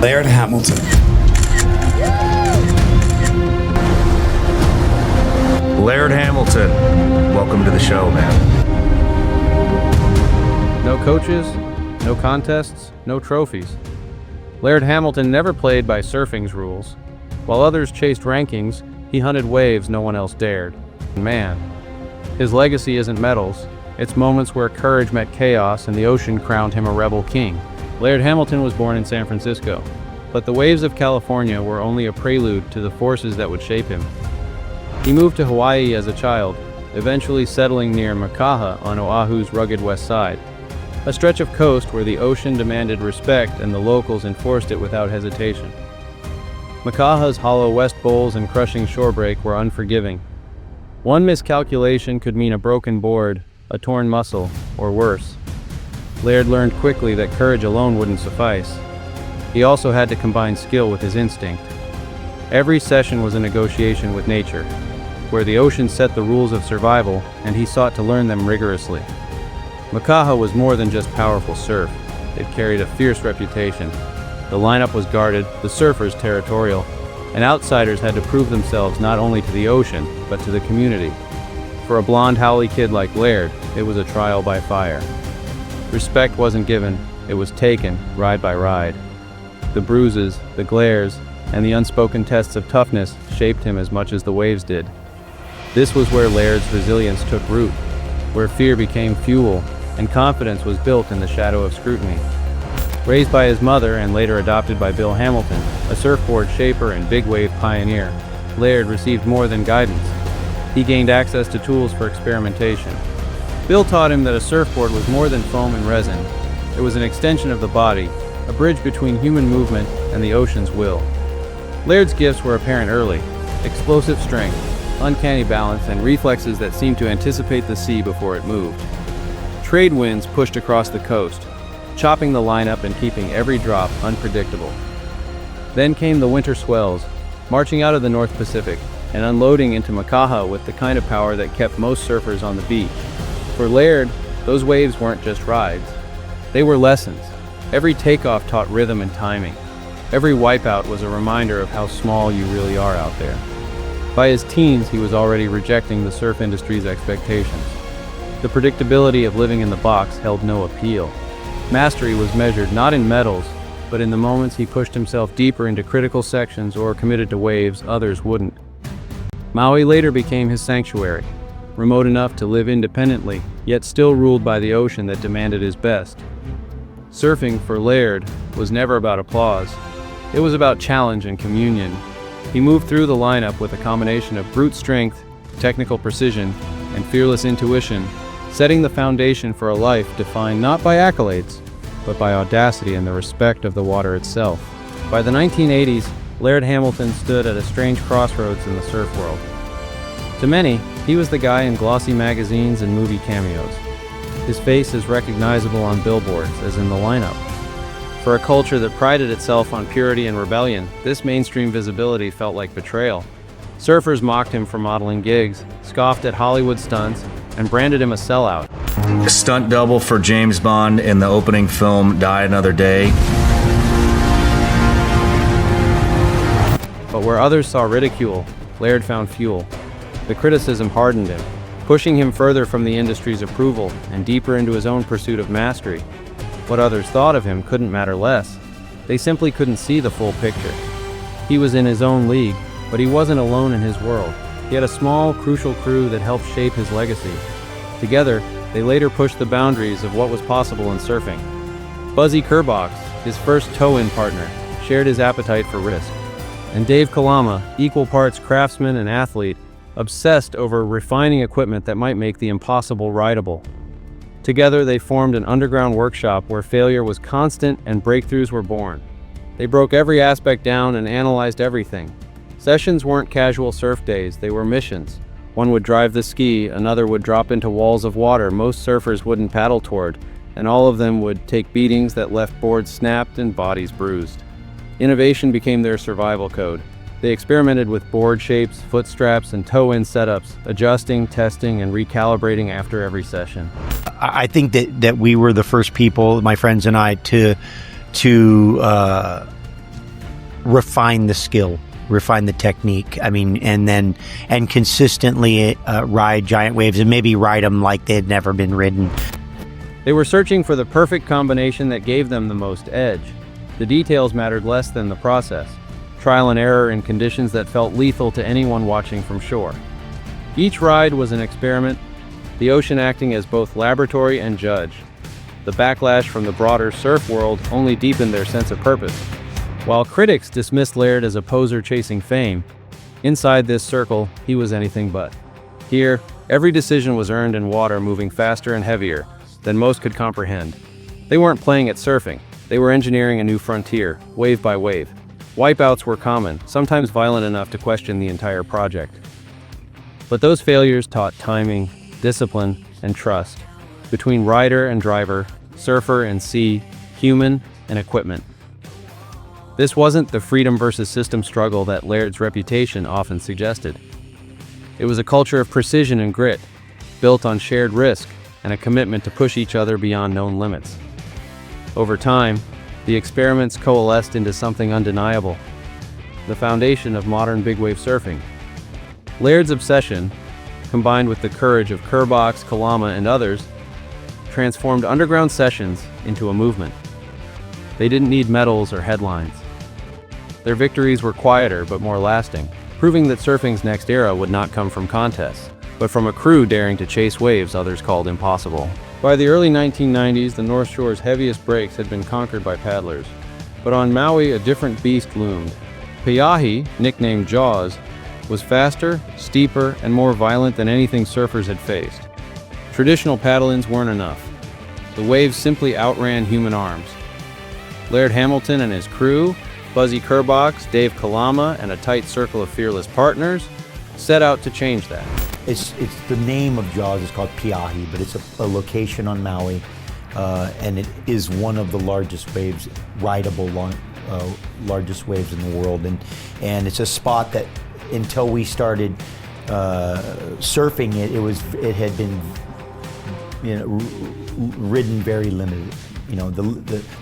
Laird Hamilton. Laird Hamilton, welcome to the show, man. No coaches, no contests, no trophies. Laird Hamilton never played by surfing's rules. While others chased rankings, he hunted waves no one else dared. Man, his legacy isn't medals. It's moments where courage met chaos and the ocean crowned him a rebel king. Laird Hamilton was born in San Francisco, but the waves of California were only a prelude to the forces that would shape him. He moved to Hawaii as a child, eventually settling near Peahi on Oahu's rugged west side, a stretch of coast where the ocean demanded respect and the locals enforced it without hesitation. Peahi's hollow west bowls and crushing shorebreak were unforgiving. One miscalculation could mean a broken board, a torn muscle, or worse. Laird learned quickly that courage alone wouldn't suffice. He also had to combine skill with his instinct. Every session was a negotiation with nature, where the ocean set the rules of survival and he sought to learn them rigorously. Peahi was more than just powerful surf. It carried a fierce reputation. The lineup was guarded, the surfers territorial, and outsiders had to prove themselves not only to the ocean, but to the community. For a blonde Howley kid like Laird, it was a trial by fire. Respect wasn't given, it was taken, ride by ride. The bruises, the glares, and the unspoken tests of toughness shaped him as much as the waves did. This was where Laird's resilience took root, where fear became fuel, and confidence was built in the shadow of scrutiny. Raised by his mother and later adopted by Bill Hamilton, a surfboard shaper and big wave pioneer, Laird received more than guidance. He gained access to tools for experimentation. Bill taught him that a surfboard was more than foam and resin. It was an extension of the body, a bridge between human movement and the ocean's will. Laird's gifts were apparent early: explosive strength, uncanny balance, and reflexes that seemed to anticipate the sea before it moved. Trade winds pushed across the coast, chopping the lineup and keeping every drop unpredictable. Then came the winter swells, marching out of the North Pacific and unloading into Peahi with the kind of power that kept most surfers on the beach. For Laird, those waves weren't just rides. They were lessons. Every takeoff taught rhythm and timing. Every wipeout was a reminder of how small you really are out there. By his teens, he was already rejecting the surf industry's expectations. The predictability of living in the box held no appeal. Mastery was measured not in medals, but in the moments he pushed himself deeper into critical sections or committed to waves others wouldn't. Maui later became his sanctuary, remote enough to live independently, yet still ruled by the ocean that demanded his best. Surfing, for Laird, was never about applause. It was about challenge and communion. He moved through the lineup with a combination of brute strength, technical precision, and fearless intuition, setting the foundation for a life defined not by accolades, but by audacity and the respect of the water itself. By the 1980s, Laird Hamilton stood at a strange crossroads in the surf world. To many, he was the guy in glossy magazines and movie cameos. His face is recognizable on billboards, as in the lineup. For a culture that prided itself on purity and rebellion, this mainstream visibility felt like betrayal. Surfers mocked him for modeling gigs, scoffed at Hollywood stunts, and branded him a sellout. Stunt double for James Bond in the opening film Die Another Day. But where others saw ridicule, Laird found fuel. The criticism hardened him, pushing him further from the industry's approval and deeper into his own pursuit of mastery. What others thought of him couldn't matter less. They simply couldn't see the full picture. He was in his own league, but he wasn't alone in his world. He had a small, crucial crew that helped shape his legacy. Together, they later pushed the boundaries of what was possible in surfing. Buzzy Kerbox, his first tow-in partner, shared his appetite for risk. And Dave Kalama, equal parts craftsman and athlete, obsessed over refining equipment that might make the impossible rideable. Together, they formed an underground workshop where failure was constant and breakthroughs were born. They broke every aspect down and analyzed everything. Sessions weren't casual surf days, they were missions. One would drive the ski, another would drop into walls of water most surfers wouldn't paddle toward, and all of them would take beatings that left boards snapped and bodies bruised. Innovation became their survival code. They experimented with board shapes, foot straps, and toe-in setups, adjusting, testing, and recalibrating after every session. I think that we were the first people, my friends and I, to refine the skill, refine the technique. I mean, and consistently ride giant waves and maybe ride them like they had never been ridden. They were searching for the perfect combination that gave them the most edge. The details mattered less than the process. Trial and error in conditions that felt lethal to anyone watching from shore. Each ride was an experiment, the ocean acting as both laboratory and judge. The backlash from the broader surf world only deepened their sense of purpose. While critics dismissed Laird as a poser chasing fame, inside this circle, he was anything but. Here, every decision was earned in water moving faster and heavier than most could comprehend. They weren't playing at surfing, they were engineering a new frontier, wave by wave. Wipeouts were common, sometimes violent enough to question the entire project. But those failures taught timing, discipline, and trust between rider and driver, surfer and sea, human and equipment. This wasn't the freedom versus system struggle that Laird's reputation often suggested. It was a culture of precision and grit, built on shared risk and a commitment to push each other beyond known limits. Over time, the experiments coalesced into something undeniable, the foundation of modern big wave surfing. Laird's obsession, combined with the courage of Kerbox, Kalama, and others, transformed underground sessions into a movement. They didn't need medals or headlines. Their victories were quieter but more lasting, proving that surfing's next era would not come from contests, but from a crew daring to chase waves others called impossible. By the early 1990s, the North Shore's heaviest breaks had been conquered by paddlers. But on Maui, a different beast loomed. Peahi, nicknamed Jaws, was faster, steeper, and more violent than anything surfers had faced. Traditional paddle-ins weren't enough. The waves simply outran human arms. Laird Hamilton and his crew, Buzzy Kerbox, Dave Kalama, and a tight circle of fearless partners, set out to change that. It's the name of Jaws is called Peahi, but it's a location on Maui, and it is one of the largest waves, rideable largest waves in the world, and it's a spot that until we started surfing it had been ridden very limited.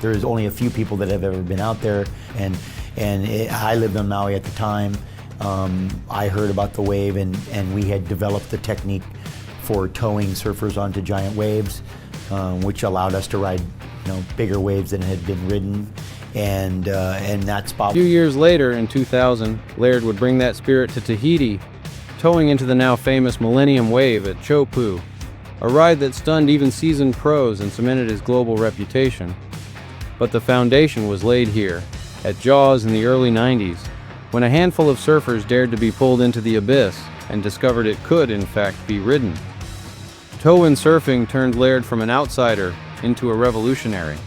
There's only a few people that have ever been out there, and I lived on Maui at the time. I heard about the wave, and we had developed the technique for towing surfers onto giant waves, which allowed us to ride bigger waves than had been ridden, and that spot. A few years later, in 2000, Laird would bring that spirit to Tahiti, towing into the now famous Millennium Wave at Chopu, a ride that stunned even seasoned pros and cemented his global reputation. But the foundation was laid here, at Jaws in the early 90s, when a handful of surfers dared to be pulled into the abyss and discovered it could, in fact, be ridden. Tow-in surfing turned Laird from an outsider into a revolutionary.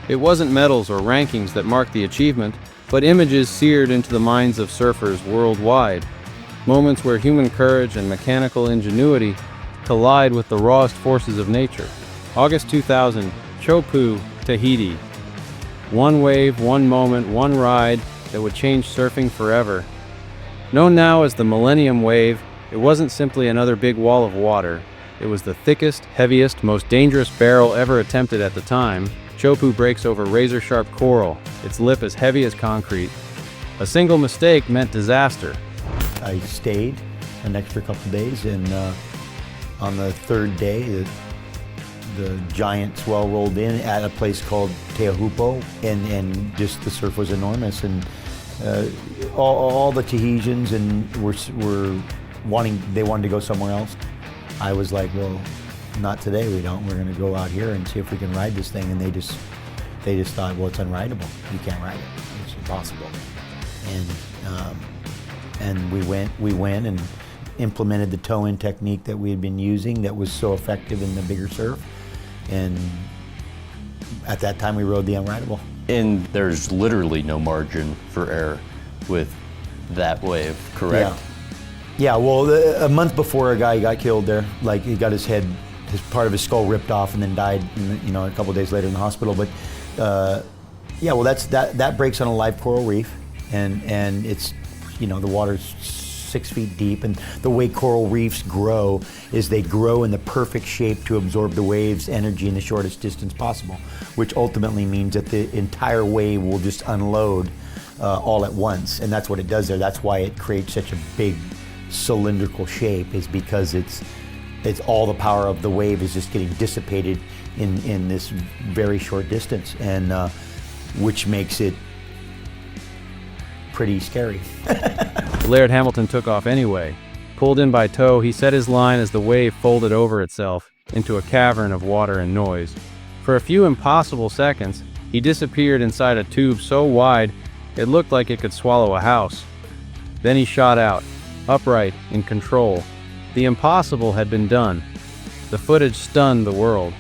It wasn't medals or rankings that marked the achievement, but images seared into the minds of surfers worldwide. Moments where human courage and mechanical ingenuity collide with the rawest forces of nature. August 2000, Chopu, Tahiti. One wave, one moment, one ride that would change surfing forever. Known now as the Millennium Wave, it wasn't simply another big wall of water. It was the thickest, heaviest, most dangerous barrel ever attempted at the time. Chopu breaks over razor-sharp coral, its lip as heavy as concrete. A single mistake meant disaster. I stayed an extra couple days, and on the third day, the giant swell rolled in at a place called Teahupo, and just the surf was enormous, and all the Tahitians were wanted to go somewhere else. I was like, well, not today. We're going to go out here and see if we can ride this thing, and they just thought, well, it's unrideable. You can't ride it. It's impossible. And we went and implemented the tow-in technique that we had been using that was so effective in the bigger surf. And at that time, we rode the unrideable. And there's literally no margin for error with that wave, correct? Yeah, well, a month before a guy got killed there, like he got his part of his skull ripped off and then died, a couple days later in the hospital. But yeah, well, that breaks on a live coral reef, and it's, the water's 6 feet deep, and the way coral reefs grow is they grow in the perfect shape to absorb the wave's energy in the shortest distance possible, which ultimately means that the entire wave will just unload all at once, and that's what it does there. That's why it creates such a big cylindrical shape, is because it's all the power of the wave is just getting dissipated in this very short distance, and which makes it pretty scary. Laird Hamilton took off anyway. Pulled in by tow, he set his line as the wave folded over itself into a cavern of water and noise. For a few impossible seconds, he disappeared inside a tube so wide it looked like it could swallow a house. Then he shot out, upright, in control. The impossible had been done. The footage stunned the world.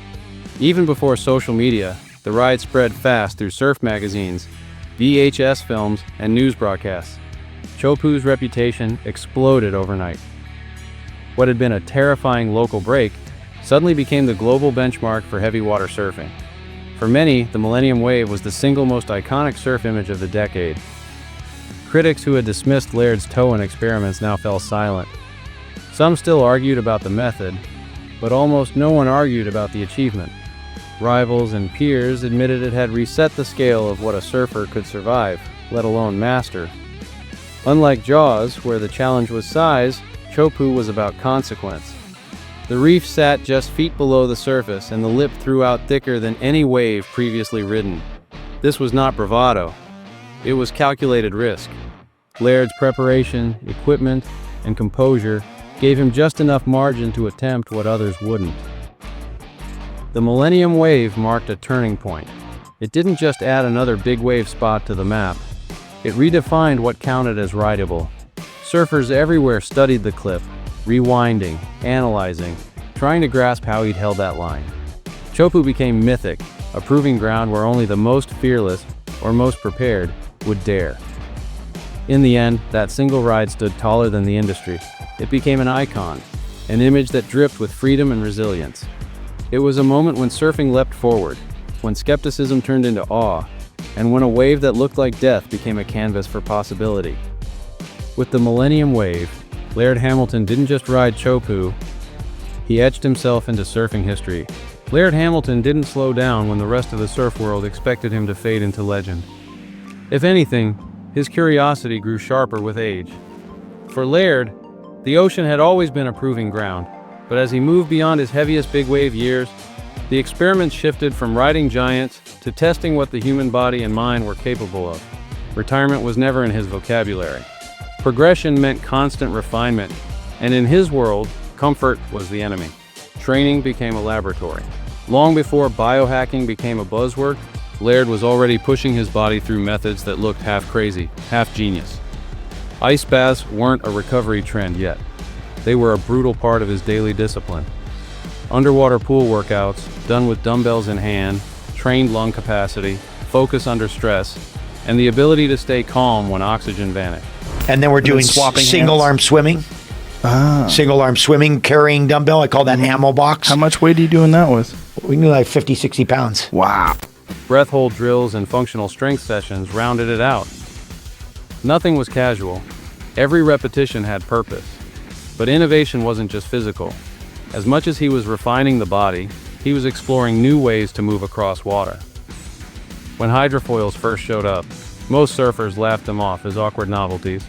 Even before social media, the ride spread fast through surf magazines, VHS films, and news broadcasts. Chopu's reputation exploded overnight. What had been a terrifying local break suddenly became the global benchmark for heavy water surfing. For many, the Millennium Wave was the single most iconic surf image of the decade. Critics who had dismissed Laird's tow-in experiments now fell silent. Some still argued about the method, but almost no one argued about the achievement. Rivals and peers admitted it had reset the scale of what a surfer could survive, let alone master. Unlike Jaws, where the challenge was size, Chopu was about consequence. The reef sat just feet below the surface, and the lip threw out thicker than any wave previously ridden. This was not bravado. It was calculated risk. Laird's preparation, equipment, and composure gave him just enough margin to attempt what others wouldn't. The Millennium Wave marked a turning point. It didn't just add another big wave spot to the map. It redefined what counted as rideable. Surfers everywhere studied the clip, rewinding, analyzing, trying to grasp how he'd held that line. Chopu became mythic, a proving ground where only the most fearless, or most prepared, would dare. In the end, that single ride stood taller than the industry. It became an icon, an image that dripped with freedom and resilience. It was a moment when surfing leapt forward, when skepticism turned into awe, and when a wave that looked like death became a canvas for possibility. With the Millennium Wave, Laird Hamilton didn't just ride Chopu, he etched himself into surfing history. Laird Hamilton didn't slow down when the rest of the surf world expected him to fade into legend. If anything, his curiosity grew sharper with age. For Laird, the ocean had always been a proving ground, but as he moved beyond his heaviest big wave years, the experiment shifted from riding giants to testing what the human body and mind were capable of. Retirement was never in his vocabulary. Progression meant constant refinement, and in his world, comfort was the enemy. Training became a laboratory. Long before biohacking became a buzzword, Laird was already pushing his body through methods that looked half crazy, half genius. Ice baths weren't a recovery trend yet. They were a brutal part of his daily discipline. Underwater pool workouts, done with dumbbells in hand, trained lung capacity, focus under stress, and the ability to stay calm when oxygen vanished. And then we're doing swapping single hands. arm swimming. Single arm swimming, carrying dumbbell. I call that ammo box. How much weight are you doing that with? We can do like 50, 60 pounds. Wow. Breath hold drills and functional strength sessions rounded it out. Nothing was casual. Every repetition had purpose. But innovation wasn't just physical. As much as he was refining the body, he was exploring new ways to move across water. When hydrofoils first showed up, most surfers laughed them off as awkward novelties.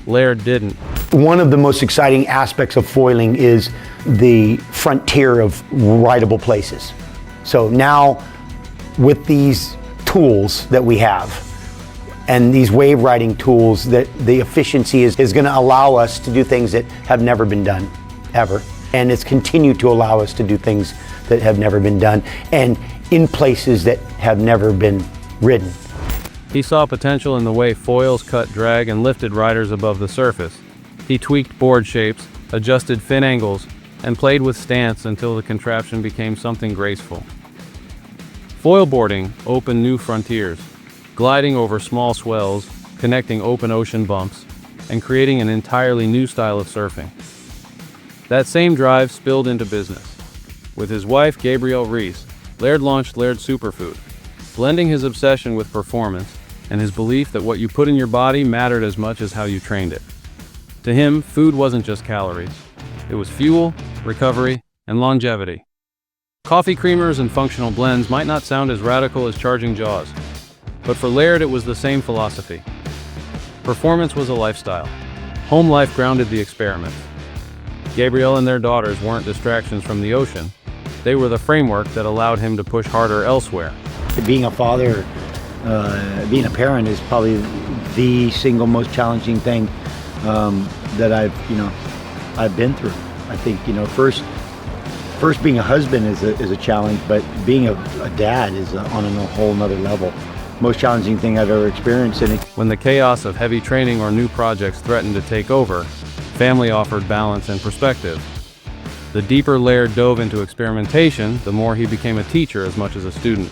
Laird didn't. One of the most exciting aspects of foiling is the frontier of rideable places. So now, with these tools that we have, and these wave riding tools, that the efficiency is going to allow us to do things that have never been done, ever. And it's continued to allow us to do things that have never been done, and in places that have never been ridden. He saw potential in the way foils cut drag and lifted riders above the surface. He tweaked board shapes, adjusted fin angles, and played with stance until the contraption became something graceful. Foilboarding opened new frontiers, gliding over small swells, connecting open ocean bumps, and creating an entirely new style of surfing. That same drive spilled into business. With his wife, Gabrielle Reese, Laird launched Laird Superfood, blending his obsession with performance and his belief that what you put in your body mattered as much as how you trained it. To him, food wasn't just calories. It was fuel, recovery, and longevity. Coffee creamers and functional blends might not sound as radical as charging jaws, but for Laird it was the same philosophy. Performance was a lifestyle. Home life grounded the experiments. Gabriel and their daughters weren't distractions from the ocean. They were the framework that allowed him to push harder elsewhere. Being a father, being a parent is probably the single most challenging thing that I've been through. I think, first being a husband is a challenge, but being a dad is on a whole nother level. Most challenging thing I've ever experienced. And When the chaos of heavy training or new projects threatened to take over, family offered balance and perspective. The deeper Laird dove into experimentation, the more he became a teacher as much as a student.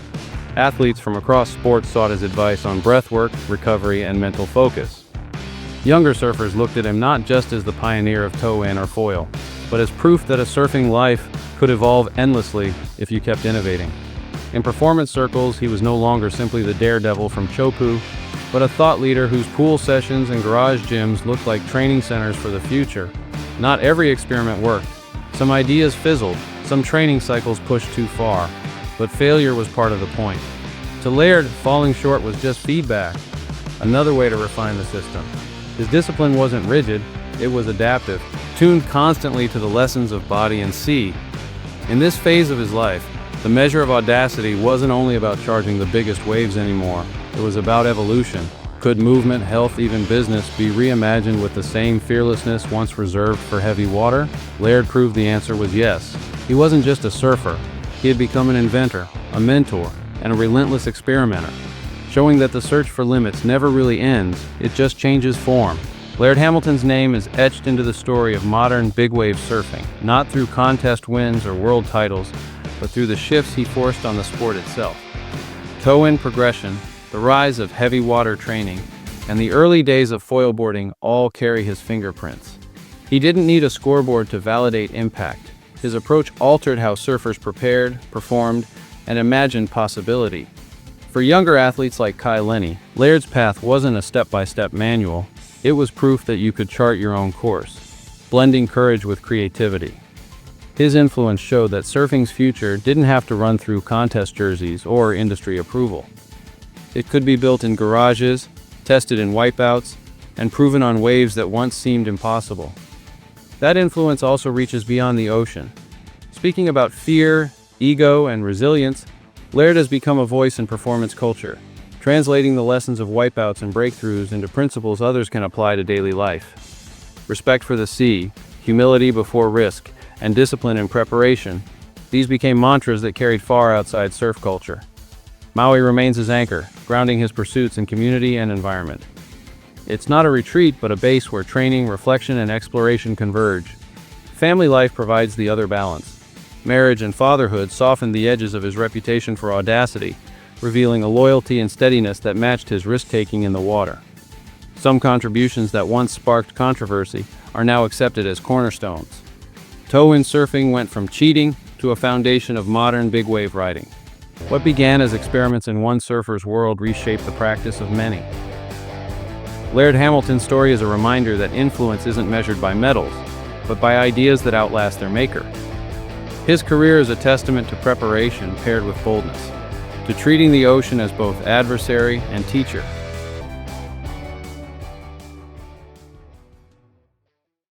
Athletes from across sports sought his advice on breathwork, recovery, and mental focus. Younger surfers looked at him not just as the pioneer of toe-in or foil, but as proof that a surfing life could evolve endlessly if you kept innovating. In performance circles, he was no longer simply the daredevil from Chopu, but a thought leader whose pool sessions and garage gyms looked like training centers for the future. Not every experiment worked. Some ideas fizzled, some training cycles pushed too far, but failure was part of the point. To Laird, falling short was just feedback, another way to refine the system. His discipline wasn't rigid, it was adaptive, tuned constantly to the lessons of body and sea. In this phase of his life, the measure of audacity wasn't only about charging the biggest waves anymore, it was about evolution. Could movement, health, even business be reimagined with the same fearlessness once reserved for heavy water? Laird proved the answer was yes. He wasn't just a surfer, he had become an inventor, a mentor, and a relentless experimenter, showing that the search for limits never really ends, it just changes form. Laird Hamilton's name is etched into the story of modern big-wave surfing, not through contest wins or world titles, but through the shifts he forced on the sport itself. Toe-in progression, the rise of heavy water training, and the early days of foilboarding all carry his fingerprints. He didn't need a scoreboard to validate impact. His approach altered how surfers prepared, performed, and imagined possibility. For younger athletes like Kai Lenny, Laird's path wasn't a step-by-step manual, it was proof that you could chart your own course, blending courage with creativity. His influence showed that surfing's future didn't have to run through contest jerseys or industry approval. It could be built in garages, tested in wipeouts, and proven on waves that once seemed impossible. That influence also reaches beyond the ocean. Speaking about fear, ego, and resilience, Laird has become a voice in performance culture, translating the lessons of wipeouts and breakthroughs into principles others can apply to daily life. Respect for the sea, humility before risk, and discipline in preparation, these became mantras that carried far outside surf culture. Maui remains his anchor, grounding his pursuits in community and environment. It's not a retreat, but a base where training, reflection, and exploration converge. Family life provides the other balance. Marriage and fatherhood softened the edges of his reputation for audacity, revealing a loyalty and steadiness that matched his risk-taking in the water. Some contributions that once sparked controversy are now accepted as cornerstones. Toe-in surfing went from cheating to a foundation of modern big-wave riding. What began as experiments in one surfer's world reshaped the practice of many. Laird Hamilton's story is a reminder that influence isn't measured by medals, but by ideas that outlast their maker. His career is a testament to preparation paired with boldness, to treating the ocean as both adversary and teacher.